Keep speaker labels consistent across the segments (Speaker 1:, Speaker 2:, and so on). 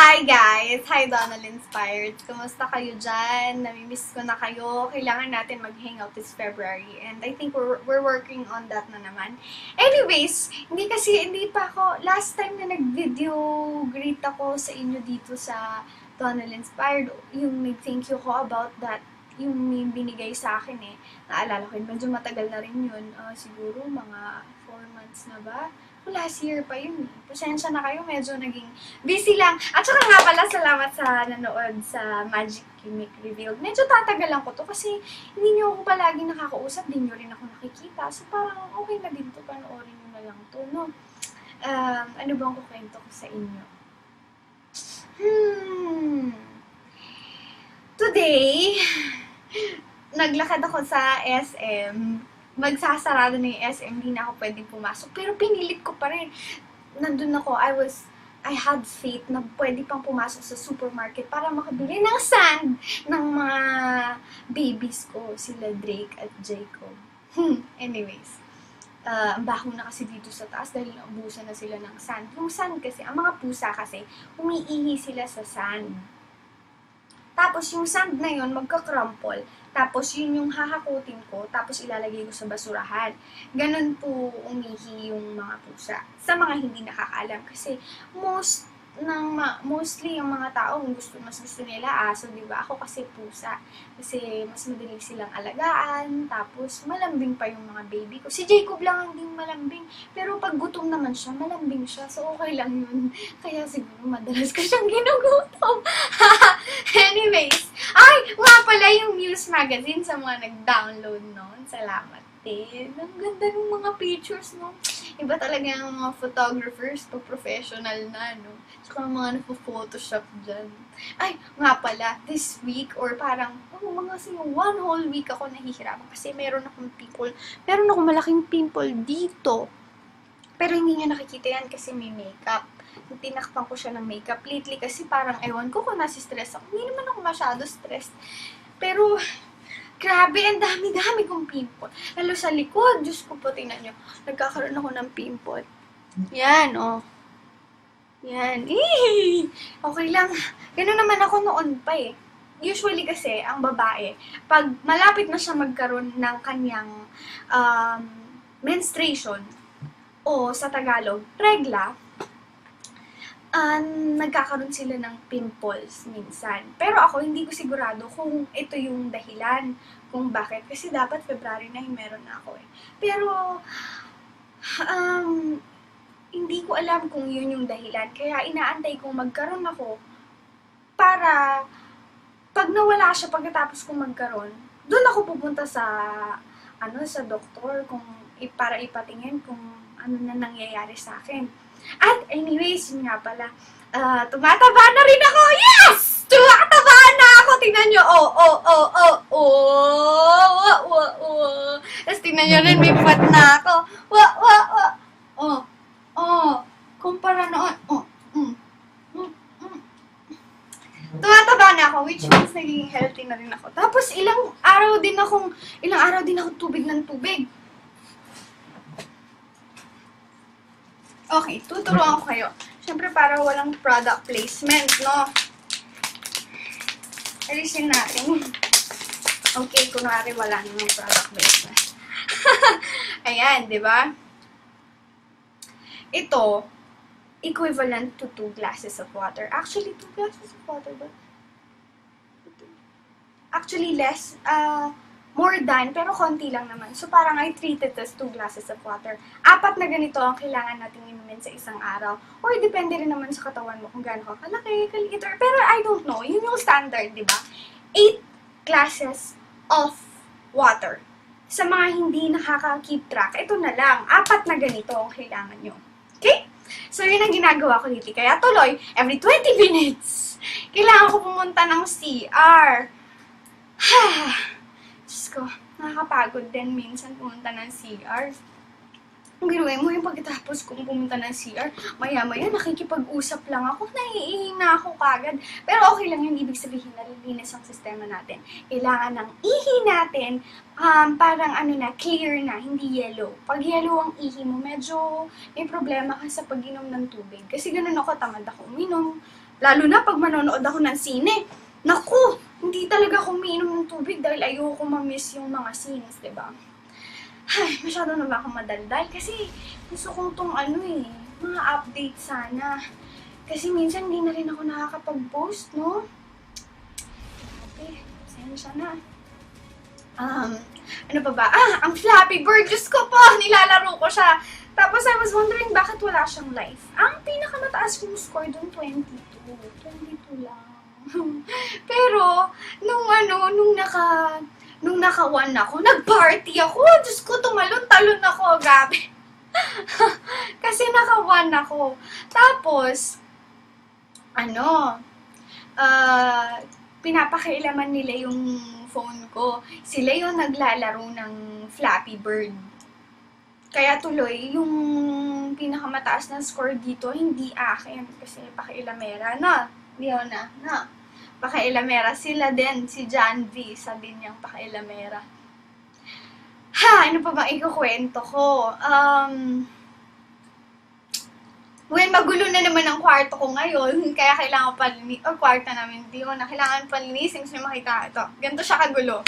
Speaker 1: Hi guys! Hi Donald Inspired! Kumusta kayo dyan? Namimiss ko na kayo. Kailangan natin mag-hangout this February. And I think we're working on that na naman. Anyways, hindi pa ako, last time na nag-video greet ako sa inyo dito sa Donald Inspired, yung nag-thank you ko about that, yung may binigay sa akin Naalala ko yun, medyo matagal na rin yun. Siguro mga 4 months na ba? Last year pa yun Pasensya na kayo, medyo naging busy lang. At saka nga pala, salamat sa nanood sa Magic Gimmick Revealed. Medyo tatagalan ko to kasi hindi nyo ako palagi nakakausap, di nyo rin ako nakikita. So parang okay na din to, panoorin nyo na lang to, no? Ano bang kukwento ko sa inyo? Today, naglakad ako sa SM. Magsasarado na yung SM, hindi na ako pwedeng pumasok. Pero pinilit ko pa rin. Nandun ako, I had faith na pwede pang pumasok sa supermarket para makabili ng sand ng mga babies ko, sila Drake at Jacob. Anyways, ang baho na kasi dito sa taas dahil naubusan na sila ng sand. Yung sand kasi, ang mga pusa kasi, umiihi sila sa sand. Tapos yung sand na yun, magka-crumple. Tapos yun yung hahakutin ko, tapos ilalagay ko sa basurahan. Ganun po umihi yung mga pusa. Sa mga hindi nakakaalam. Kasi mostly yung mga tao, mas gusto nila aso, di ba? Ako kasi pusa. Kasi mas madali silang alagaan, tapos malambing pa yung mga baby ko. Si Jacob lang ang hindi malambing. Pero pag gutom naman siya, malambing siya. So okay lang yun. Kaya siguro madalas ko siyang ginugutom. Anyways, nga pala yung Muse Magazine sa mga nag-download noon. Salamat din. Ang ganda ng mga pictures, no? Iba talaga yung mga photographers, professional na, no? Tsaka mga nagpo-photoshop dyan. Nga pala, this week, or parang, one whole week ako nahihirapan kasi meron akong malaking pimple dito. Pero hindi niya nakikita yan kasi may makeup. Tinakpan ko siya ng makeup lately kasi parang ewan ko kung nasi-stress ako. Hindi naman ako masyado stressed. Pero, grabe, ang dami-dami kong pimple. Lalo sa likod, Diyos ko po, tingnan nyo. Nagkakaroon ako ng pimple. Yan, oh. Yan. Okay lang. Ganun naman ako noon pa Usually kasi, ang babae, pag malapit na siya magkaroon ng kanyang menstruation, o sa Tagalog, regla, nagkakaroon sila ng pimples minsan. Pero ako, hindi ko sigurado kung ito yung dahilan kung bakit. Kasi dapat February na meron na ako Pero, hindi ko alam kung yun yung dahilan. Kaya inaantay kong magkaroon ako para pag nawala siya pagkatapos kong magkaroon, doon ako pupunta sa doktor para ipatingin kung ano na nangyayari sa akin. At anyways, yun nga pala, tumataba na rin ako! Yes! Tumataba na ako! Tingnan nyo, Tapos tingnan nyo rin, may fat na ako. Kumpara noon, tumataba na ako, which means naging healthy na rin ako. Tapos ilang araw din ako tubig ng tubig. Okay, tuturuan ko kayo. Siyempre, para walang product placement, no? Alisin natin. Okay, kunwari wala namang product placement. Ayan, di ba? Ito, equivalent to 2 glasses of water. Actually, 2 glasses of water ba? Actually, less, more than, pero konti lang naman. So, parang I treat it as 2 glasses of water. 4 na ganito ang kailangan nating inumin sa isang araw. Or, depende rin naman sa katawan mo kung gaano ka kalaki, kaliit, pero I don't know. Yun yung standard, di ba? 8 glasses of water. Sa mga hindi nakaka-keep track, ito na lang. 4 na ganito ang kailangan nyo. Okay? So, yun ang ginagawa ko dito. Kaya tuloy, every 20 minutes, kailangan ko pumunta ng CR. Diyos ko, nakakapagod din minsan pumunta ng CR. Ang ginawa mo yung pagkatapos kong pumunta ng CR, maya-maya nakikipag-usap lang ako, naiihi ako kagad. Pero okay lang yun, ibig sabihin na linis ang sistema natin. Kailangan ng ihi natin, parang clear na, hindi yellow. Pag yellow ang ihi mo, medyo may problema ka sa pag-inom ng tubig. Kasi ganun ako, tamad ako uminom. Lalo na pag manonood ako ng sine. Naku, hindi talaga ako umiinom ng tubig dahil ayoko ma-miss yung mga scenes, diba? Ay, masyado na ba akong madaldal? Kasi gusto kong tong mga update sana. Kasi minsan hindi na rin ako nakakapag-post, no? Okay, pasensya na. Ano pa ba? Ang Flappy Bird! Diyos ko po! Nilalaro ko siya. Tapos I was wondering bakit wala siyang life. Ang pinakamataas kong score doon, 22. 22 lang. Pero, nung naka-1 ako, nag-party ako. Diyos ko, tumalon-talon ako. Gabi. Kasi naka-1 ako. Tapos, pinapakailaman nila yung phone ko. Sila yung naglalaro ng Flappy Bird. Kaya tuloy, yung pinakamataas na score dito, hindi akin. Kasi pakailamera na. Hindi ako na. Pakailamera. Sila din, si John V. Isa din yung pakailamera. Ano pa bang ikukwento ko? Magulo na naman ang kwarto ko ngayon, kaya kailangan kwarto namin, hindi ko na kailangan palinisin kasi makita ito. Ganito siya kagulo,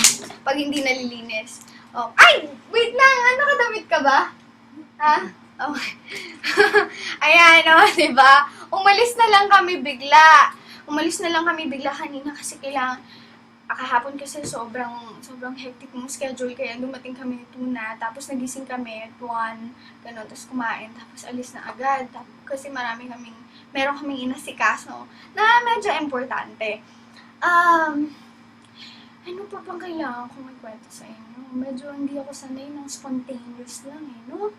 Speaker 1: pag hindi nalilinis. Oh. Ay! Wait lang! Nakadamit ka ba? Ha? Okay. Ayan, diba? Umalis na lang kami bigla kanina kasi kailangan, kahapon kasi sobrang hectic mong schedule, kaya dumating kami ng 2 na, tapos nagising kami at 1, gano'n, tapos kumain, tapos alis na agad, kasi meron kaming inasikaso na medyo importante. Ano pa bang kailangan kong magkwento sa inyo? Medyo hindi ako sanay ng spontaneous lang no?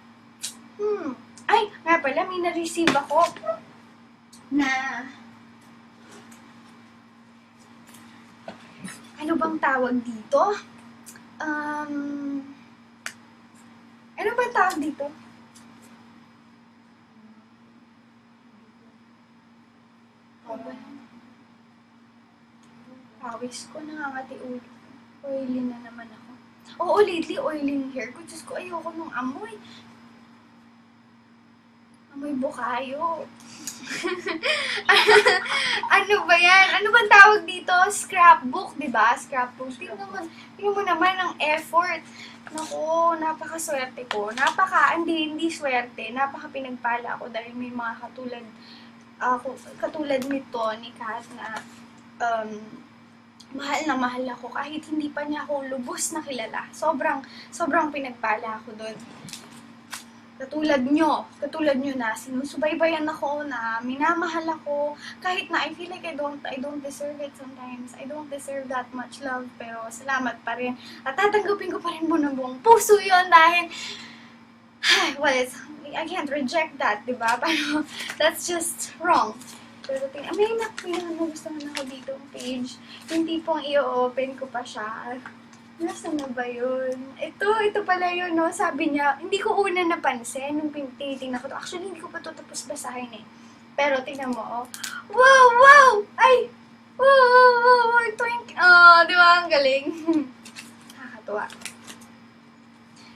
Speaker 1: Ay, nga pala, may na-receive ako na ano bang tawag dito? Ano bang tawag dito? Pawis ko, nangangati ulo. Oily na naman ako. Oo, lately, oiling hair ko. Diyos ko, ayoko nung amoy. Amoy bukayo. Ano ba yan? Ano bang tawag dito? Scrapbook, diba? Scrapbook. Tingnan mo naman ang effort. Naku, napakaswerte ko. Hindi swerte. Napaka-pinagpala ako dahil may mga katulad nito, ni Kat, na mahal ako kahit hindi pa niya ako lubos na kilala. Sobrang pinagpala ako doon. Katulad nyo na sinusubaybayan ako, na minamahal ako, kahit na I feel like I don't deserve it sometimes. I don't deserve that much love, pero salamat pa rin. At tatanggapin ko pa rin mo ng buong puso yun dahil, I can't reject that, diba? Pero that's just wrong. Pero may nagustuhan ako dito ang page. Yung tipong i-open ko pa siya. Nasaan na ba yun? Ito pala yun, no? Sabi niya, hindi ko una napansin nung tinitingnan ko to. Actually, hindi ko pa ito tapos basahin Pero tingnan mo, Wow! Ay! Wow! Twink! Di ba? Ang galing. Nakakatuwa.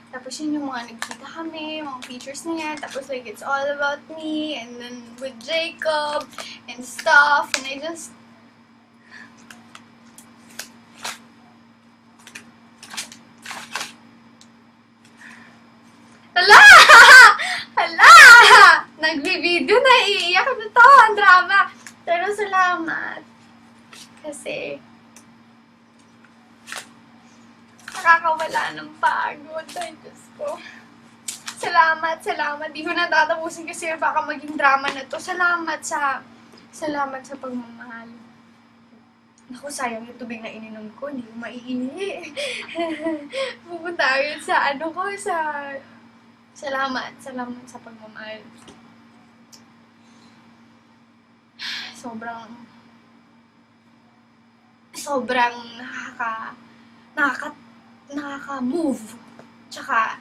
Speaker 1: Tapos yun yung mga nagkita kami, mga pictures na yan. Tapos like, it's all about me. And then with Jacob and stuff. And I just... Hala! Nagbi-video na, iiyak na to. Ang drama. Pero salamat. Kasi... nakakawala ng pagod. Ay, Diyos ko. Salamat. Di ko natatapusin kasi baka maging drama na to. Salamat sa pagmamahal. Naku, sayang yung tubig na ininom ko. Hindi ko maiihi. Pupunta yun sa Salamat sa pagmamahal. Sobrang nakaka-move. Tsaka,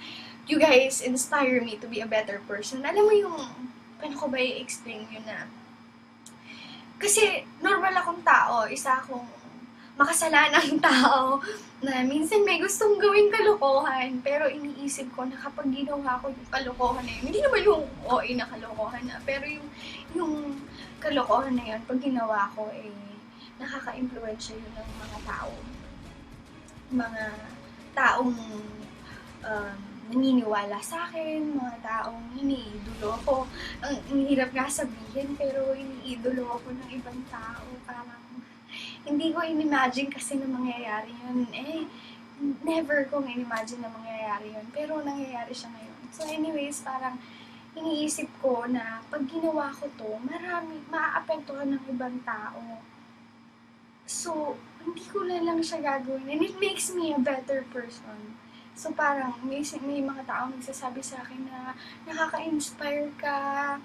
Speaker 1: you guys inspire me to be a better person. Alam mo yung, paano ko ba i-explain yun na? Kasi, normal akong tao. Isa akong makasalanang tao na minsan may gustong gawing kalokohan, pero iniisip ko na kapag ginawa ko yung kalokohan na yun, hindi naman yung OA na kalokohan na, pero yung kalokohan na yun, pag ginawa ko, nakaka-impluwensya yun ng mga taong naniniwala sa akin, mga taong iniidolo ako. Ang hirap nga sabihin, pero iniidolo ako ng ibang tao. Parang hindi ko in-imagine kasi na mangyayari yun. Never kong in-imagine na mangyayari yun. Pero nangyayari siya ngayon. So anyways, parang iniisip ko na pag ginawa ko to, maaapektuhan ng ibang tao. So, hindi ko na lang siya gagawin. And it makes me a better person. So parang may mga taong nagsasabi sa akin na nakaka-inspire ka,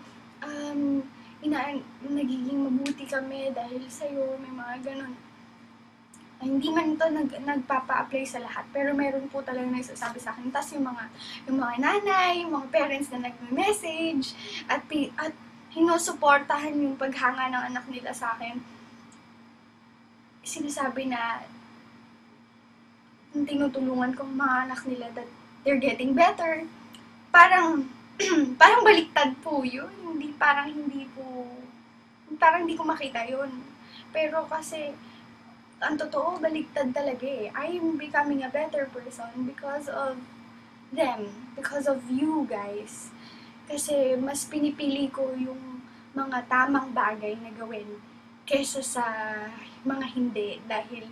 Speaker 1: nagiging mabuti kami dahil sa'yo, may mga ganun. Hindi man ito nagpapa-apply sa lahat, pero meron po talaga nagsasabi sa akin. Tapos yung mga nanay, yung mga parents na nag-message, at hinusuportahan yung paghanga ng anak nila sa akin. Sinasabi na tinutulungan kong mga anak nila that they're getting better. Parang baliktad po yun. Parang hindi ko makita yun. Pero kasi, ang totoo, baliktad talaga eh. I am becoming a better person because of them. Because of you guys. Kasi mas pinipili ko yung mga tamang bagay na gawin kesa sa mga hindi. Dahil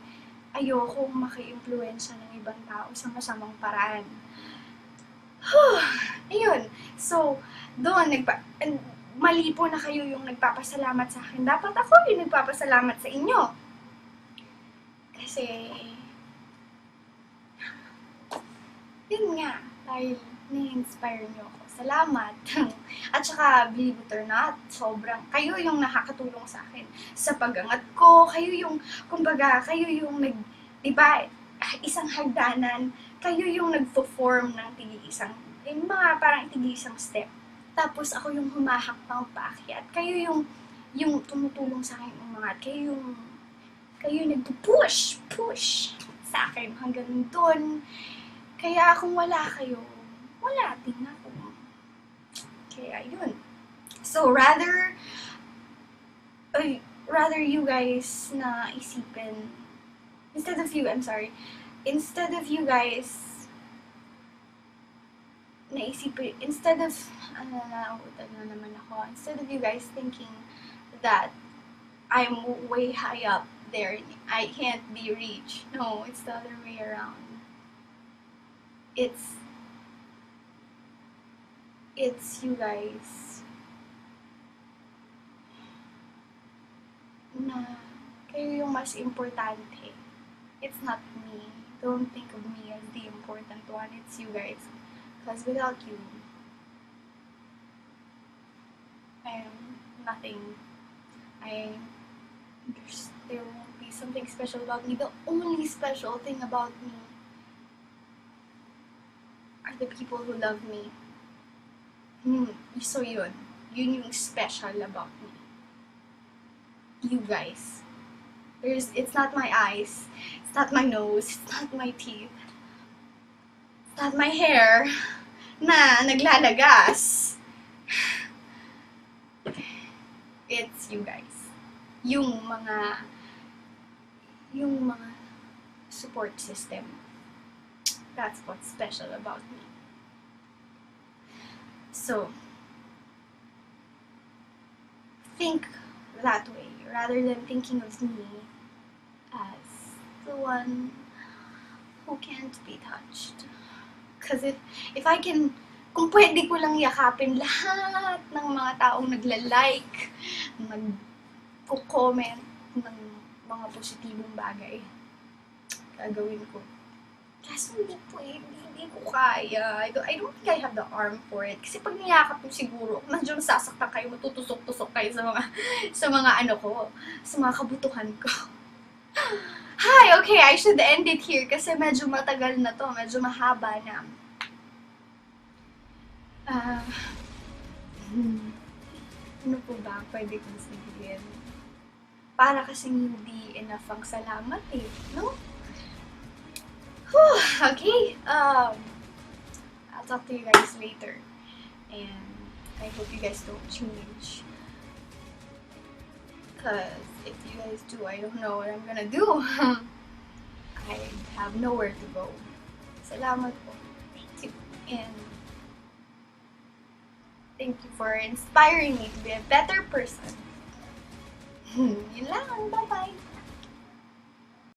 Speaker 1: ayokong maki-impluwensya ng ibang tao sa masamang paraan. Ayun. So, doon, mali po na kayo yung nagpapasalamat sa akin. Dapat ako yung nagpapasalamat sa inyo. Kasi, yun nga, dahil ni-inspire nyo ako. Salamat. At saka, believe it or not, kayo yung nakakatulong sa akin sa pag-angat ko, kayo yung diba, isang hagdanan, kayo yung nagpo-form ng parang tig-isang step. Tapos ako yung humahakbang paakyat. Kayo yung tumutulong sa akin umangat. Kayo yung nagpo-push sa akin hanggang doon. Kaya kung wala kayo, wala din ako. Kaya yun. So rather you guys na isipin, instead of you guys naisipin, instead of you guys thinking that I'm way high up there, I can't be reached. No, it's the other way around. It's you guys na kayo yung mas importante. It's not me. Don't think of me as the important one. It's you guys. Because without you, I am nothing. There won't be something special about me. The only special thing about me are the people who love me. So yun yung special about me. You guys. It's not my eyes, it's not my nose, it's not my teeth, it's not my hair na naglalagas. It's you guys. Yung mga support system. That's what's special about me. So, think that way rather than thinking of me as the one who can't be touched. Because if I can, kung pwede ko lang yakapin lahat ng mga taong nagla-like, nag-comment ng mga positibong bagay, gagawin ko. Kaso hindi ko kaya. I don't think I have the arm for it. Kasi pag niyakap ko siguro, medyo masasaktan kayo, matutusok-tusok kayo sa mga kabutuhan ko. Hi, okay, I should end it here kasi medyo matagal na to, medyo mahaba na. Ano po ba pwede kong sabihin? para kasing hindi enough ang salamat eh, no? Whew, okay, I'll talk to you guys later. And I hope you guys don't change. Because if you guys do, I don't know what I'm gonna do. I have nowhere to go. Salamat po. Thank you. And thank you for inspiring me to be a better person. Yun lang. Bye-bye.